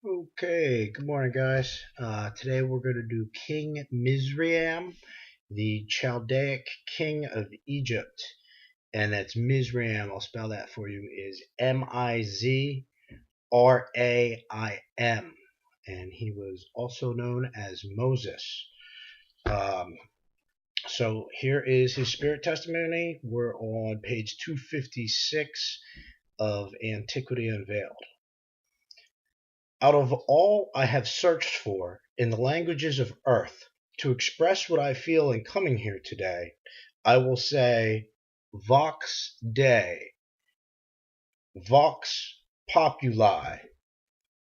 Okay, good morning, guys. Today we're going to do King Mizraim, the Chaldaic King of Egypt. And that's Mizraim, I'll spell that for you, is Mizraim. And he was also known as Moses. Um, so here is his spirit testimony. We're on page 256 of Antiquity Unveiled. Out of all I have searched for in the languages of earth to express what I feel in coming here today, I will say Vox Dei, Vox Populi.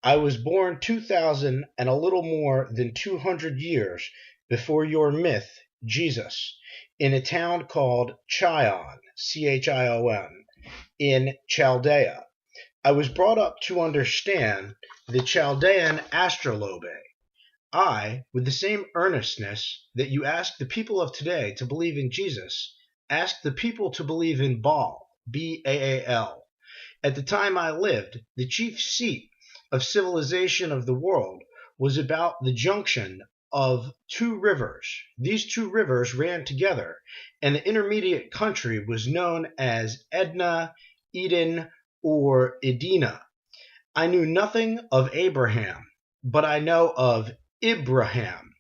I was born 2,000 and a little more than 200 years before your myth, Jesus, in a town called Chion, Chion, in Chaldea. I was brought up to understand the Chaldean astrolabe. With the same earnestness that you ask the people of today to believe in Jesus, ask the people to believe in Baal, Baal. At the time I lived, the chief seat of civilization of the world was about the junction of two rivers. These two rivers ran together, and the intermediate country was known as Edna, Eden, or Edina. I knew nothing of Abraham, but I know of Ibrahim.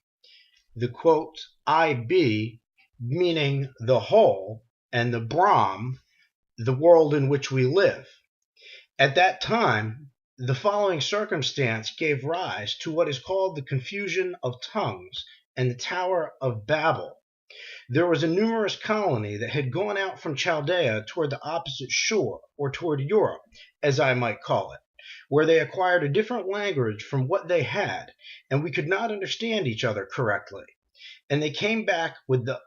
The quote, IB, meaning the whole, and the Brahm, the world in which we live. At that time, the following circumstance gave rise to what is called the confusion of tongues and the Tower of Babel. There was a numerous colony that had gone out from Chaldea toward the opposite shore, or toward Europe, as I might call it, where they acquired a different language from what they had, and we could not understand each other correctly. And they came back with the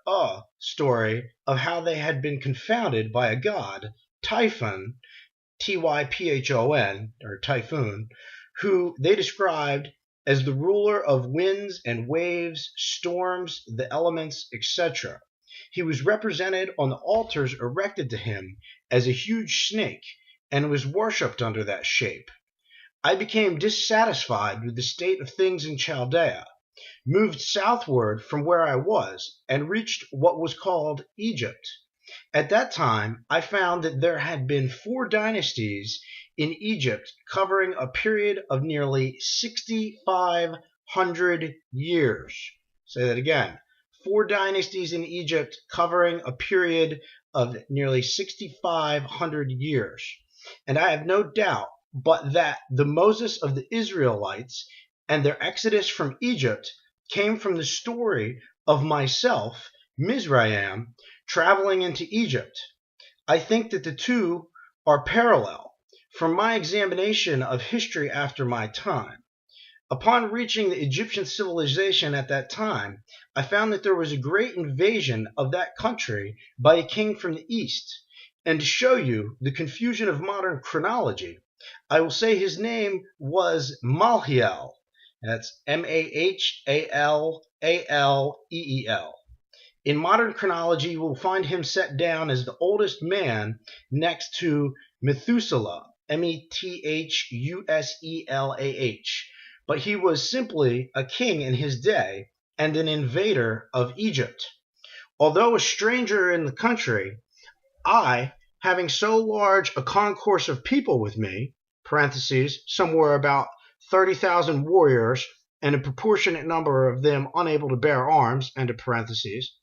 story of how they had been confounded by a god, Typhon, Typhon, or Typhoon, who they described as the ruler of winds and waves, storms, the elements, etc. He was represented on the altars erected to him as a huge snake, and was worshipped under that shape. I became dissatisfied with the state of things in Chaldea, moved southward from where I was, and reached what was called Egypt. At that time, I found that there had been 4 dynasties in Egypt covering a period of nearly 6,500 years. Say that again. 4 dynasties in Egypt covering a period of nearly 6,500 years. And I have no doubt but that the Moses of the Israelites and their exodus from Egypt came from the story of myself, Mizraim, traveling into Egypt. I think that the two are parallel from my examination of history after my time. Upon reaching the Egyptian civilization at that time, I found that there was a great invasion of that country by a king from the east. And to show you the confusion of modern chronology, I will say his name was Malhiel. That's Mahalaaleel. In modern chronology, you will find him set down as the oldest man next to Methuselah, Methuselah, but he was simply a king in his day and an invader of Egypt. Although a stranger in the country, I, having so large a concourse of people with me, parentheses, somewhere about 30,000 warriors, and a proportionate number of them unable to bear arms, end of parentheses,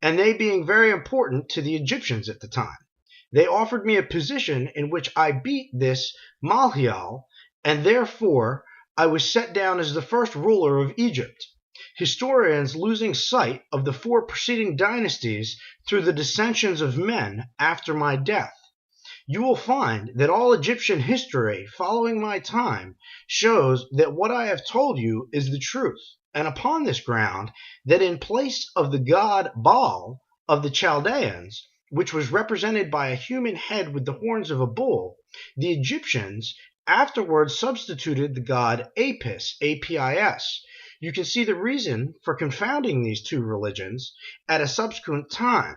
and they being very important to the Egyptians at the time. They offered me a position in which I beat this Malhiel, and therefore I was set down as the first ruler of Egypt. Historians losing sight of the 4 preceding dynasties through the dissensions of men after my death. You will find that all Egyptian history following my time shows that what I have told you is the truth, and upon this ground, that in place of the god Baal of the Chaldeans, which was represented by a human head with the horns of a bull, the Egyptians afterwards substituted the god Apis, Apis. You can see the reason for confounding these 2 religions at a subsequent time.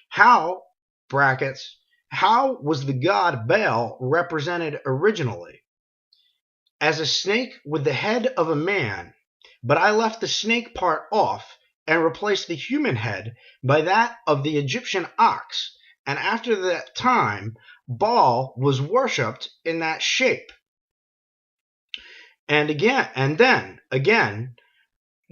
How was the god Baal represented originally? as a snake with the head of a man, but I left the snake part off and replaced the human head by that of the Egyptian ox, and after that time Baal was worshipped in that shape. And then again,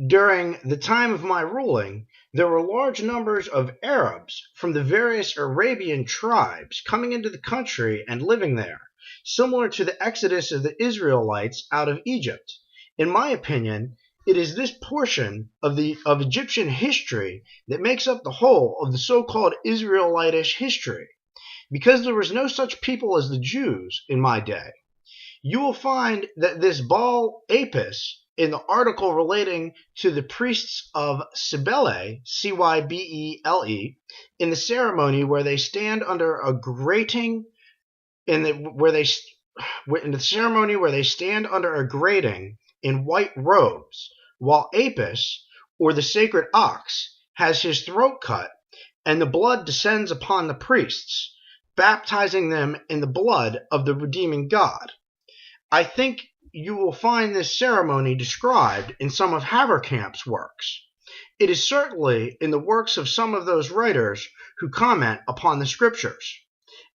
during the time of my ruling, there were large numbers of Arabs from the various Arabian tribes coming into the country and living there, similar to the exodus of the Israelites out of Egypt. In my opinion, it is this portion of Egyptian history that makes up the whole of the so-called Israelitish history, because there was no such people as the Jews in my day. You will find that this Baal Apis in the article relating to the priests of Cybele, Cybele, in the ceremony where they stand under a grating, in the ceremony where they stand under a grating in white robes, while Apis, or the sacred ox, has his throat cut, and the blood descends upon the priests, baptizing them in the blood of the redeeming God. I think you will find this ceremony described in some of Haverkamp's works. It is certainly in the works of some of those writers who comment upon the scriptures.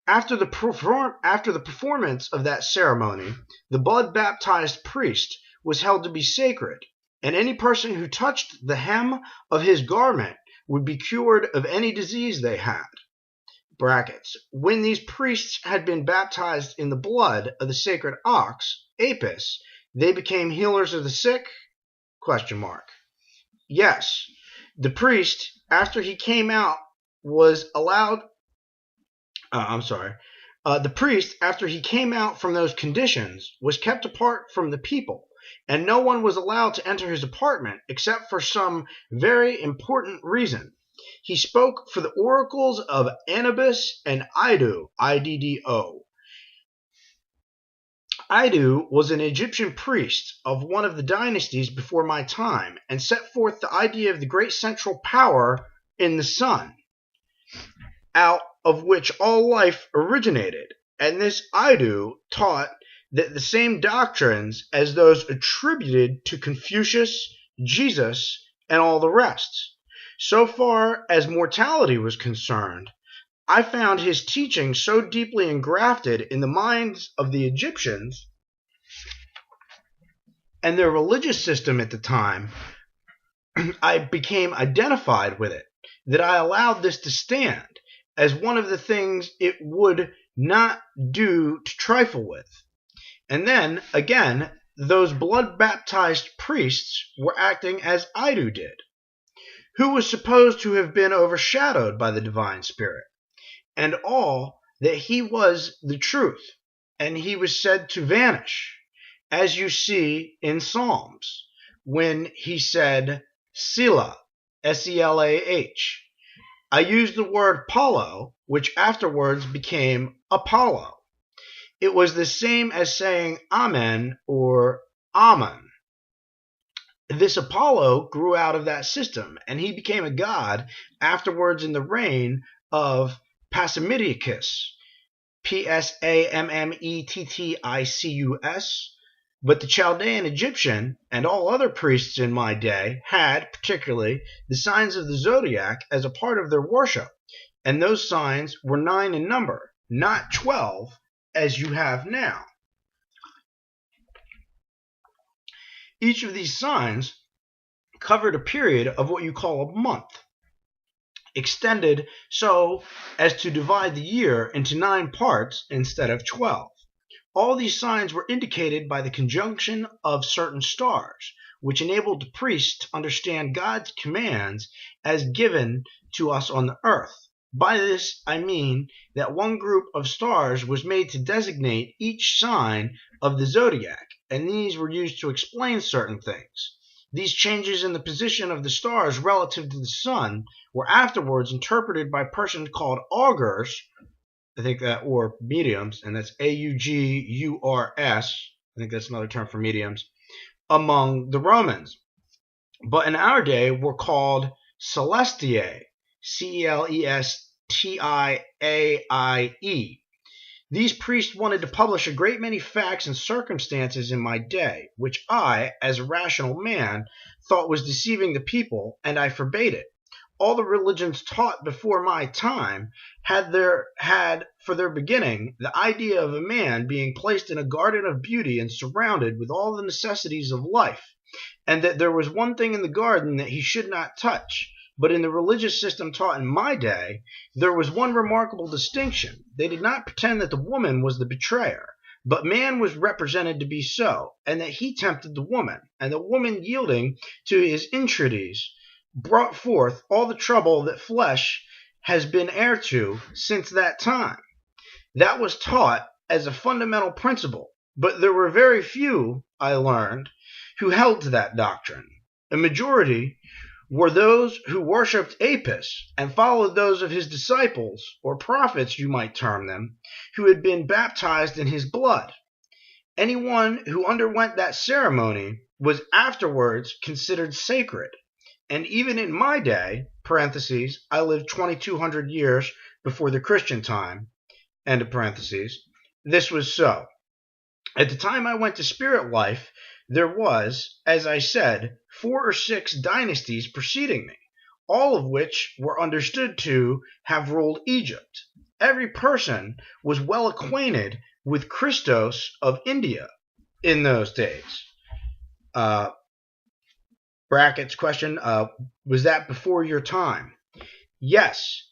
After the performance of that ceremony, the blood-baptized priest was held to be sacred, and any person who touched the hem of his garment would be cured of any disease they had. Brackets. When these priests had been baptized in the blood of the sacred ox, Apis, they became healers of the sick? Question mark. Yes, the priest, after he came out, was allowed. The priest, after he came out from those conditions, was kept apart from the people, and no one was allowed to enter his apartment except for some very important reason. He spoke for the oracles of Anubis and Iddo, Iddo. Iddo was an Egyptian priest of one of the dynasties before my time, and set forth the idea of the great central power in the sun, out of which all life originated. And this Iddo taught that the same doctrines as those attributed to Confucius, Jesus, and all the rest. So far as mortality was concerned, I found his teaching so deeply engrafted in the minds of the Egyptians and their religious system at the time, I became identified with it, that I allowed this to stand as one of the things it would not do to trifle with. And then, again, those blood-baptized priests were acting as Iddo did, who was supposed to have been overshadowed by the divine spirit, and all that he was the truth, and he was said to vanish, as you see in Psalms, when he said, Selah, S-E-L-A-H. I used the word Paulo, which afterwards became Apollo. It was the same as saying Amen or Amen. This Apollo grew out of that system, and he became a god afterwards in the reign of Psammetichus, Psammetticus. But the Chaldean Egyptian and all other priests in my day had, particularly, the signs of the Zodiac as a part of their worship, and those signs were 9 in number, not 12, as you have now. Each of these signs covered a period of what you call a month, extended so as to divide the year into 9 parts instead of 12. All these signs were indicated by the conjunction of certain stars, which enabled the priests to understand God's commands as given to us on the earth. By this I mean that one group of stars was made to designate each sign of the zodiac, and these were used to explain certain things. These changes in the position of the stars relative to the sun were afterwards interpreted by persons called augurs, or mediums, and that's A-U-G-U-R-S. I think that's another term for mediums, among the Romans. But in our day, were called celestiae, C-E-L-E-S-T-I-A-I-E. These priests wanted to publish a great many facts and circumstances in my day, which I, as a rational man, thought was deceiving the people, and I forbade it. All the religions taught before my time had for their beginning the idea of a man being placed in a garden of beauty and surrounded with all the necessities of life, and that there was one thing in the garden that he should not touch. But in the religious system taught in my day, there was one remarkable distinction. They did not pretend that the woman was the betrayer, but man was represented to be so, and that he tempted the woman, and the woman, yielding to his entreaties, brought forth all the trouble that flesh has been heir to since that time. That was taught as a fundamental principle, but there were very few, I learned, who held to that doctrine. A majority were those who worshipped Apis and followed those of his disciples, or prophets you might term them, who had been baptized in his blood. Anyone who underwent that ceremony was afterwards considered sacred. And even in my day, parentheses, I lived 2,200 years before the Christian time, end of parentheses, this was so. At the time I went to spirit life, there was, as I said, 4 or 6 dynasties preceding me, all of which were understood to have ruled Egypt. Every person was well acquainted with Christos of India in those days. Brackets question, was that before your time? Yes,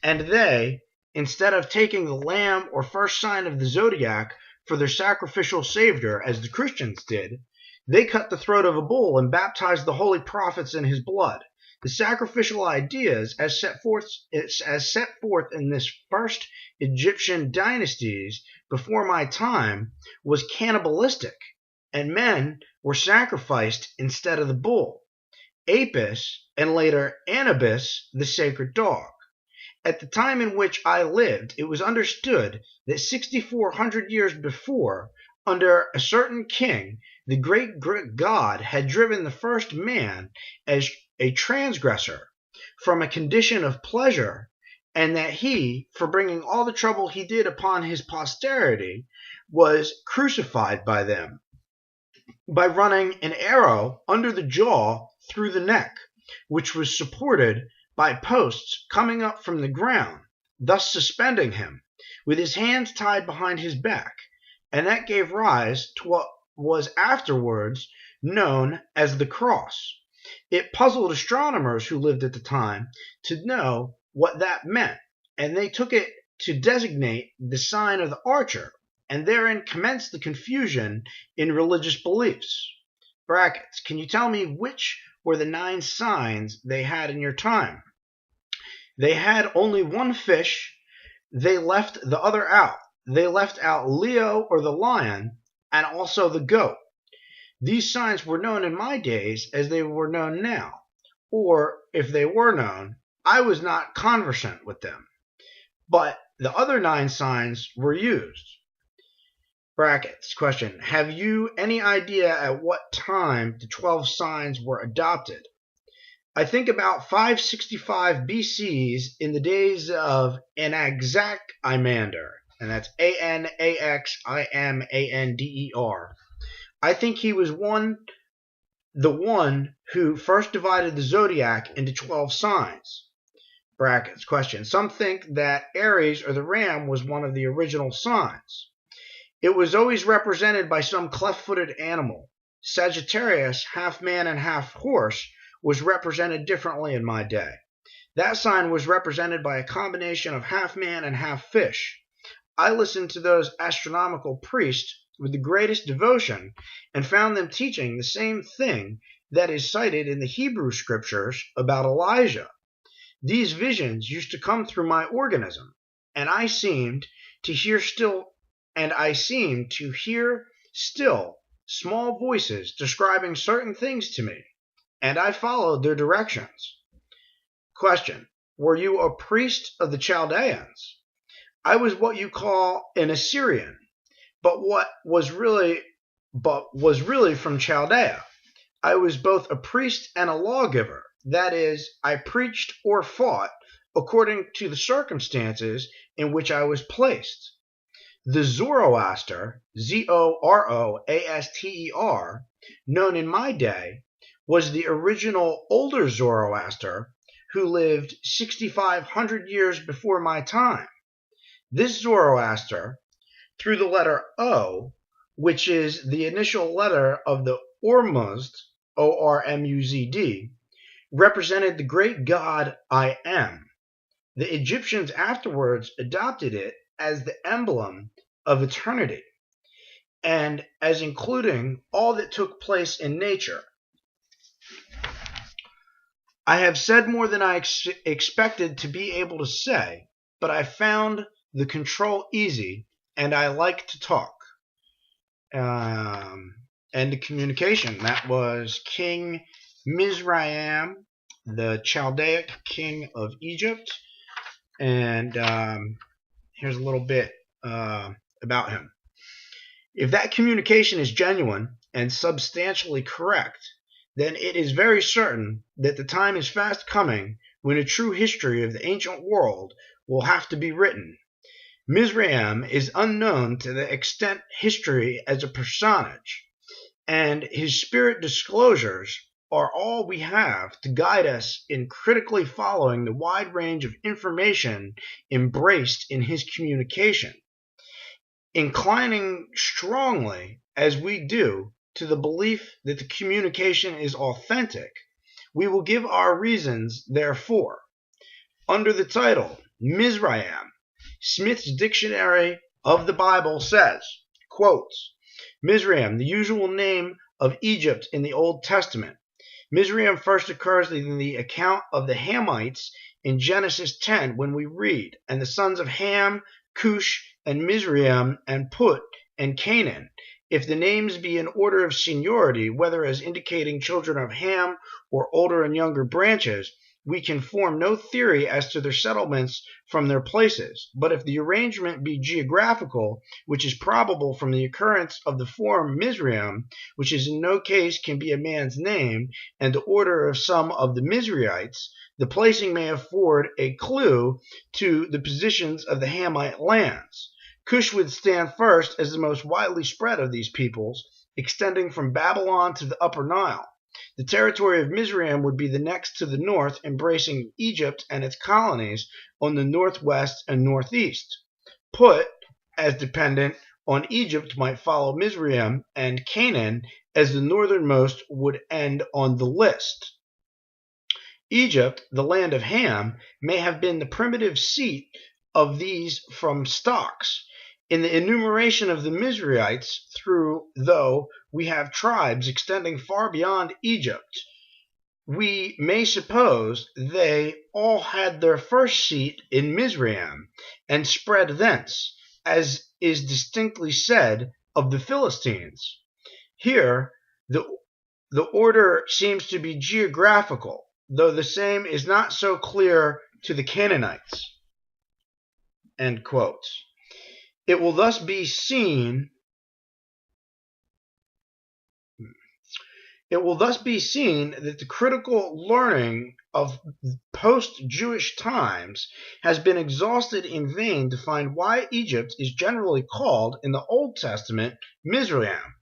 and they, instead of taking the lamb or first sign of the Zodiac for their sacrificial savior, as the Christians did, they cut the throat of a bull and baptized the holy prophets in his blood. The sacrificial ideas, as set forth in this first Egyptian dynasties before my time, was cannibalistic, and men were sacrificed instead of the bull, Apis, and later Anubis, the sacred dog. At the time in which I lived, it was understood that 6,400 years before, under a certain king, the great God had driven the first man as a transgressor from a condition of pleasure, and that he, for bringing all the trouble he did upon his posterity, was crucified by them by running an arrow under the jaw through the neck, which was supported by posts coming up from the ground, thus suspending him, with his hands tied behind his back, and that gave rise to what was afterwards known as the cross. It puzzled astronomers who lived at the time to know what that meant, and they took it to designate the sign of the archer, and therein commenced the confusion in religious beliefs. Brackets, can you tell me which were the 9 signs they had in your time? They had only one fish. They left the other out. They left out Leo, or the lion, and also the goat. These signs were known in my days as they were known now, or if they were known, I was not conversant with them. But the other 9 signs were used. Brackets, question, have you any idea at what time the 12 signs were adopted? I think about 565 BCs in the days of Anaximander, and that's Anaximander. I think he was the one who first divided the zodiac into 12 signs. Brackets, question, some think that Aries, or the ram, was one of the original signs. It was always represented by some cleft-footed animal. Sagittarius, half man and half horse, was represented differently in my day. That sign was represented by a combination of half man and half fish. I listened to those astronomical priests with the greatest devotion and found them teaching the same thing that is cited in the Hebrew scriptures about Elijah. These visions used to come through my organism, and I seemed to hear still small voices describing certain things to me, and I followed their directions. Question, were you a priest of the Chaldeans? I was what you call an Assyrian, but was really from Chaldea. I was both a priest and a lawgiver. That is, I preached or fought according to the circumstances in which I was placed. The Zoroaster, Zoroaster, known in my day, was the original older Zoroaster who lived 6,500 years before my time. This Zoroaster, through the letter O, which is the initial letter of the Ormuzd, Ormuzd, represented the great god I Am. The Egyptians afterwards adopted it as the emblem of eternity, and as including all that took place in nature. I have said more than I expected to be able to say, but I found the control easy, and I like to talk. And the communication, that was King Mizraim, the Chaldaic King of Egypt. And here's a little bit about him. If that communication is genuine and substantially correct, then it is very certain that the time is fast coming when a true history of the ancient world will have to be written. Mizraim is unknown to the extent history as a personage, and his spirit disclosures are all we have to guide us in critically following the wide range of information embraced in his communication. Inclining strongly, as we do, to the belief that the communication is authentic, we will give our reasons therefor. Under the title, Mizraim, Smith's Dictionary of the Bible says, quotes, Mizraim, the usual name of Egypt in the Old Testament. Mizraim first occurs in the account of the Hamites in Genesis 10 when we read, and the sons of Ham, Cush, and Mizraim, and Put, and Canaan. If the names be in order of seniority, whether as indicating children of Ham or older and younger branches, we can form no theory as to their settlements from their places. But if the arrangement be geographical, which is probable from the occurrence of the form Mizraim, which is in no case can be a man's name, and the order of some of the Mizraites, the placing may afford a clue to the positions of the Hamite lands. Cush would stand first as the most widely spread of these peoples, extending from Babylon to the Upper Nile. The territory of Mizraim would be the next to the north, embracing Egypt and its colonies on the northwest and northeast. Put, as dependent on Egypt, might follow Mizraim, and Canaan, as the northernmost, would end on the list. Egypt, the land of Ham, may have been the primitive seat of these from stocks. In the enumeration of the Mizraites, though we have tribes extending far beyond Egypt, we may suppose they all had their first seat in Mizraim and spread thence, as is distinctly said of the Philistines. Here, the order seems to be geographical, though the same is not so clear to the Canaanites. End quotes. It will thus be seen that the critical learning of post-Jewish times has been exhausted in vain to find why Egypt is generally called in the Old Testament Mizraim.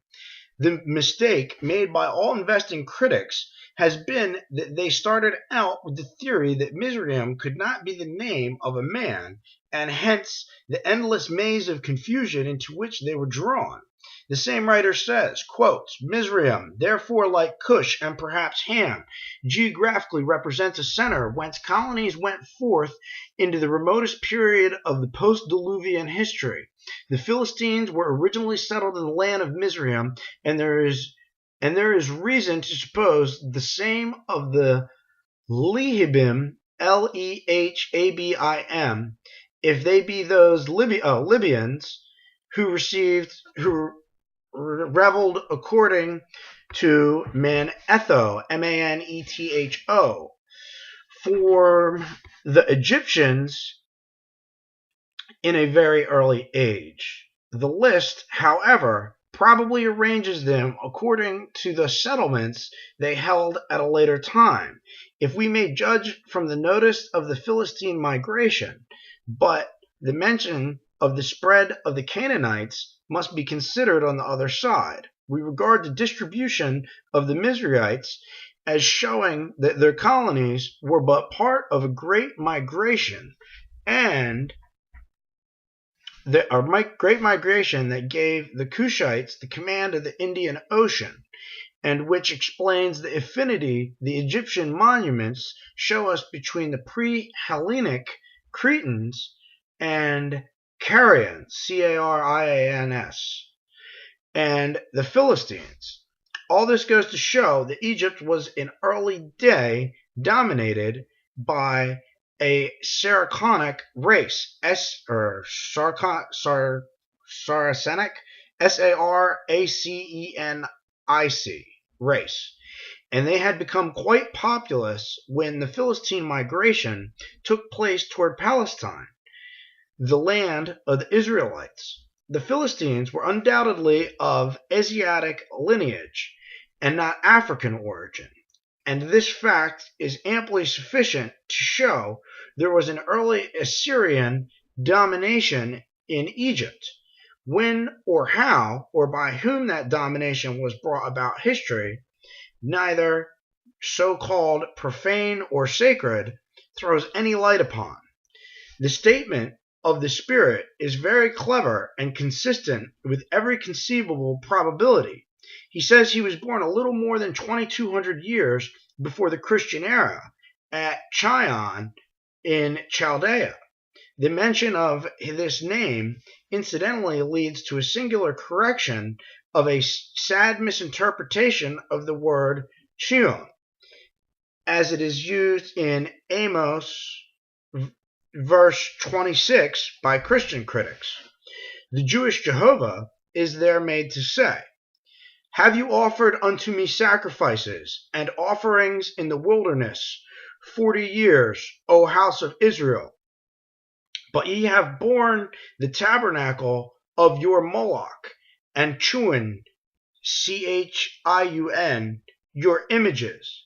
The mistake made by all investing critics has been that they started out with the theory that Mizraim could not be the name of a man, and hence the endless maze of confusion into which they were drawn. The same writer says, quotes, Mizraim, therefore like Cush and perhaps Ham, geographically represents a center whence colonies went forth into the remotest period of the post-Diluvian history. The Philistines were originally settled in the land of Mizraim, and there is reason to suppose the same of the Lehabim, Lehabim, if they be those Libyans who reveled according to Manetho, Manetho, for the Egyptians in a very early age. The list, however, probably arranges them according to the settlements they held at a later time, if we may judge from the notice of the Philistine migration, but the mention of the spread of the Canaanites must be considered on the other side. We regard the distribution of the Mizraimites as showing that their colonies were but part of a great migration, and great migration that gave the Cushites the command of the Indian Ocean, and which explains the affinity the Egyptian monuments show us between the pre-Hellenic Cretans and Carians, Carians, and the Philistines. All this goes to show that Egypt was in early day dominated by a Saracenic race, Saracenic, Saracenic race, and they had become quite populous when the Philistine migration took place toward Palestine, the land of the Israelites. The Philistines were undoubtedly of Asiatic lineage and not African origin, and this fact is amply sufficient to show there was an early Assyrian domination in Egypt. When or how or by whom that domination was brought about, history, neither so-called profane or sacred, throws any light upon. The statement of the Spirit is very clever and consistent with every conceivable probability. He says he was born a little more than 2,200 years before the Christian era at Chion in Chaldea. The mention of this name incidentally leads to a singular correction of a sad misinterpretation of the word Chion, as it is used in Amos verse 26 by Christian critics. The Jewish Jehovah is there made to say, "Have you offered unto me sacrifices and offerings in the wilderness 40 years, O house of Israel? But ye have borne the tabernacle of your Moloch, and Chiun, Chiun, your images,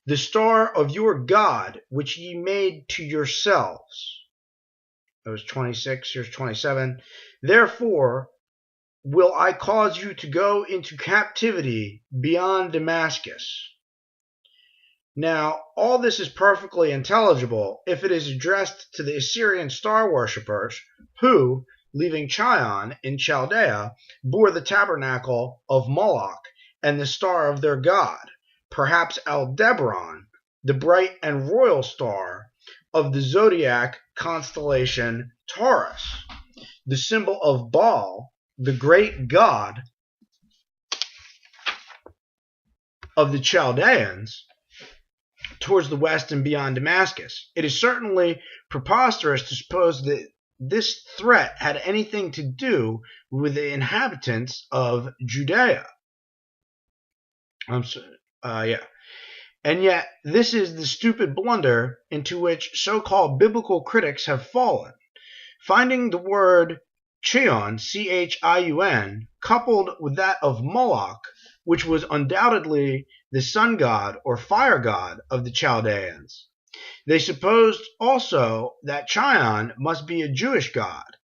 the star of your God, which ye made to yourselves." That was 26, here's 27. "Therefore will I cause you to go into captivity beyond Damascus." Now, all this is perfectly intelligible if it is addressed to the Assyrian star worshippers who, leaving Chion in Chaldea, bore the tabernacle of Moloch and the star of their god, perhaps Aldebaran, the bright and royal star of the Zodiac constellation Taurus, the symbol of Baal, the great god of the Chaldeans, towards the west and beyond Damascus. It is certainly preposterous to suppose that this threat had anything to do with the inhabitants of Judea. And yet, this is the stupid blunder into which so-called biblical critics have fallen. Finding the word Chion, Chiun, coupled with that of Moloch, which was undoubtedly the sun god or fire god of the Chaldeans. They supposed also that Chion must be a Jewish god,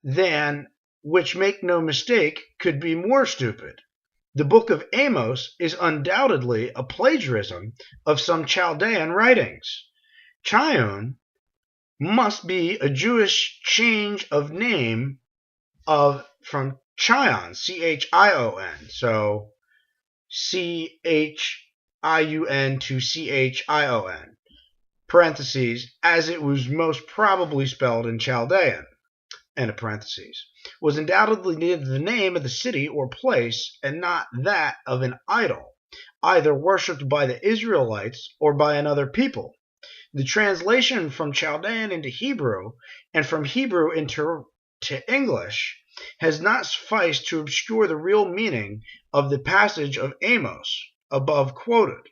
than which, make no mistake, could be more stupid. The book of Amos is undoubtedly a plagiarism of some Chaldean writings. Chion must be a Jewish change of name from Chion, Chion, so Chiun to Chion, parentheses, as it was most probably spelled in Chaldean, end of parentheses, was undoubtedly the name of the city or place, and not that of an idol, either worshipped by the Israelites or by another people. The translation from Chaldean into Hebrew, and from Hebrew into English, has not sufficed to obscure the real meaning of the passage of Amos above quoted.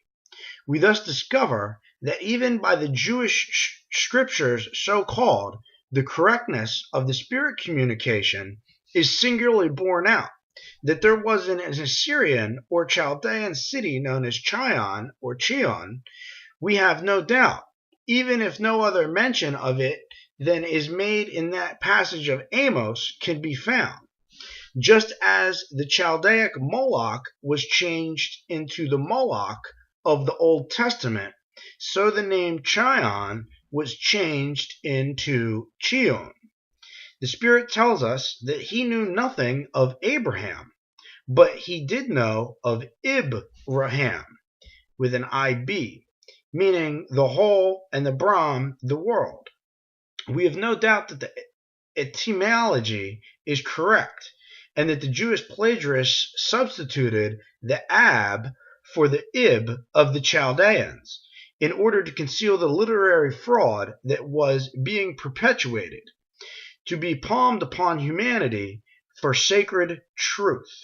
We thus discover that even by the Jewish scriptures so called, the correctness of the spirit communication is singularly borne out. That there was an Assyrian or Chaldean city known as Chion or Chion, we have no doubt, even if no other mention of it than is made in that passage of Amos can be found. Just as the Chaldaic Moloch was changed into the Moloch of the Old Testament, so the name Chion was changed into Chion. The Spirit tells us that he knew nothing of Abraham, but he did know of Ibrahim, with an IB, meaning the whole, and the Brahm, the world. We have no doubt that the etymology is correct, and that the Jewish plagiarists substituted the Ab for the Ib of the Chaldeans in order to conceal the literary fraud that was being perpetuated, to be palmed upon humanity for sacred truth.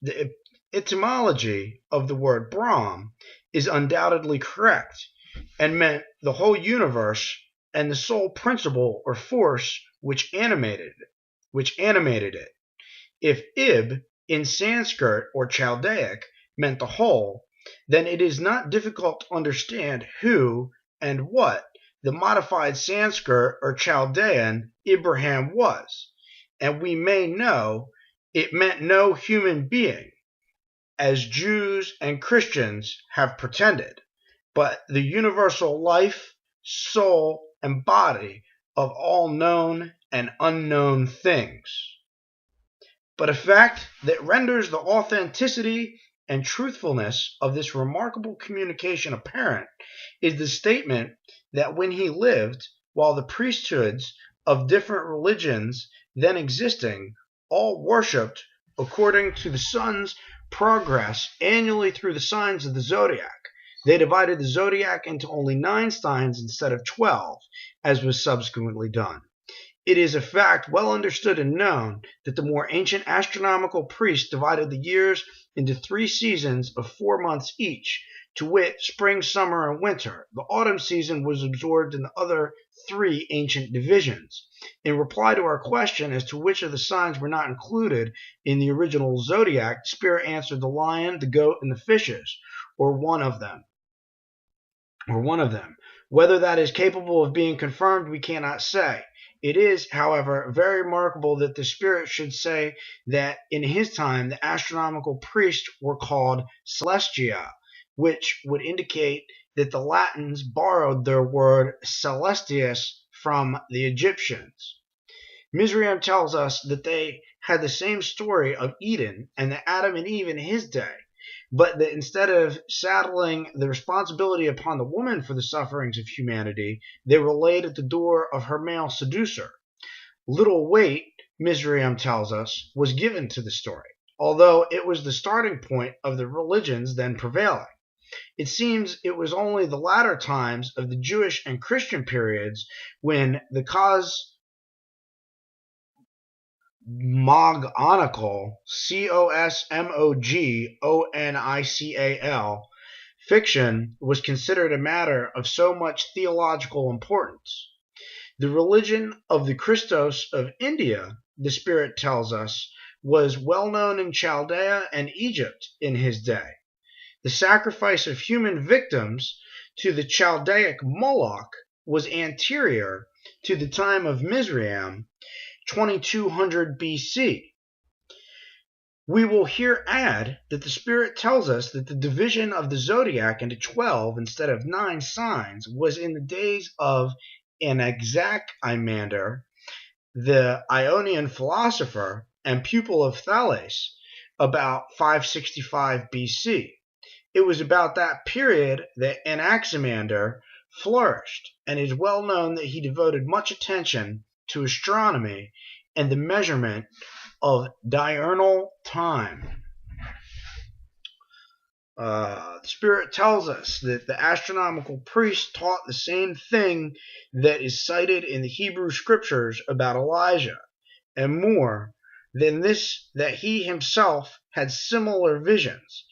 The etymology of the word Brahm is undoubtedly correct, and meant the whole universe and the sole principle or force which animated it. If Ib in Sanskrit or Chaldaic meant the whole, then it is not difficult to understand who and what the modified Sanskrit or Chaldean Ibrahim was, and we may know it meant no human being, as Jews and Christians have pretended, but the universal life, soul, and body of all known and unknown things. But a fact that renders the authenticity and truthfulness of this remarkable communication apparent is the statement that when he lived, while the priesthoods of different religions then existing all worshipped according to the sun's progress annually through the signs of the Zodiac, they divided the Zodiac into only 9 signs instead of 12, as was subsequently done. It is a fact well understood and known that the more ancient astronomical priests divided the years into 3 seasons of 4 months each, to wit, spring, summer, and winter. The autumn season was absorbed in the other 3 ancient divisions. In reply to our question as to which of the signs were not included in the original Zodiac, the Spirit answered the lion, the goat, and the fishes, or one of them. Whether that is capable of being confirmed, we cannot say. It is, however, very remarkable that the Spirit should say that in his time the astronomical priests were called celestia, which would indicate that the Latins borrowed their word celestius from the Egyptians. Mizraim tells us that they had the same story of Eden and the Adam and Eve in his day, but that instead of saddling the responsibility upon the woman for the sufferings of humanity, they were laid at the door of her male seducer. Little weight, Mizraim tells us, was given to the story, although it was the starting point of the religions then prevailing. It seems it was only the latter times of the Jewish and Christian periods when the cosmogonical, cosmogonical, fiction was considered a matter of so much theological importance. The religion of the Christos of India, the Spirit tells us, was well known in Chaldea and Egypt in his day. The sacrifice of human victims to the Chaldaic Moloch was anterior to the time of Mizraim, 2200 BC. We will here add that the Spirit tells us that the division of the Zodiac into 12 instead of 9 signs was in the days of Anaximander, the Ionian philosopher and pupil of Thales, about 565 BC. It was about that period that Anaximander flourished, and it is well known that he devoted much attention to astronomy and the measurement of diurnal time. The Spirit tells us that the astronomical priests taught the same thing that is cited in the Hebrew Scriptures about Elijah, and more than this, that he himself had similar visions,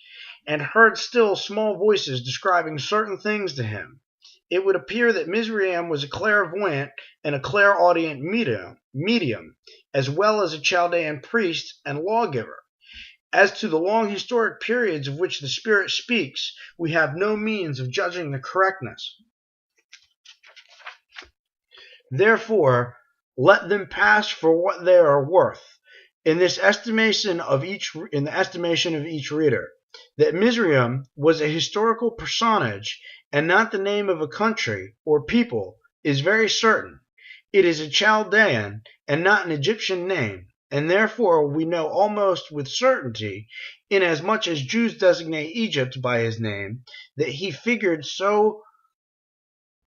and heard still small voices describing certain things to him. It would appear that Mizraim was a clairvoyant and a clairaudient medium, as well as a Chaldean priest and lawgiver. As to the long historic periods of which the Spirit speaks, we have no means of judging the correctness. Therefore, let them pass for what they are worth, in the estimation of each reader. That Mizraim was a historical personage and not the name of a country or people is very certain. It is a Chaldean and not an Egyptian name, and therefore we know almost with certainty, inasmuch as Jews designate Egypt by his name, that he figured so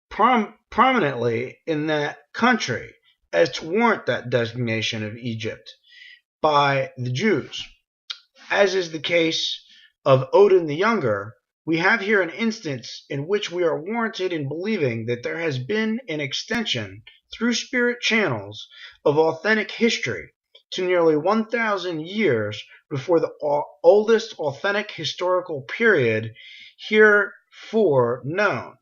prominently in that country as to warrant that designation of Egypt by the Jews. As is the case of Odin the Younger, we have here an instance in which we are warranted in believing that there has been an extension through spirit channels of authentic history to nearly 1,000 years before the oldest authentic historical period heretofore known.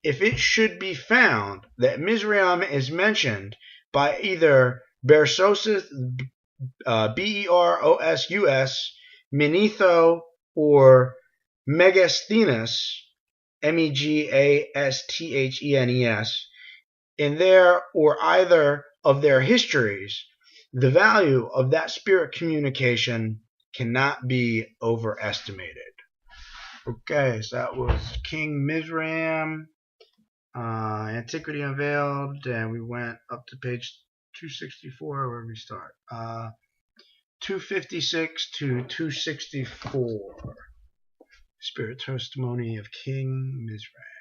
If it should be found that Mizraim is mentioned by either Bersosus, Berosus, Menetho, or Megasthenes, Megasthenes, in their or either of their histories, the value of that spirit communication cannot be overestimated. Okay, so that was King Mizraim, Antiquity Unveiled, and we went up to page 264. Where we start? 256 to 264. Spirit Testimony of King Mizraim.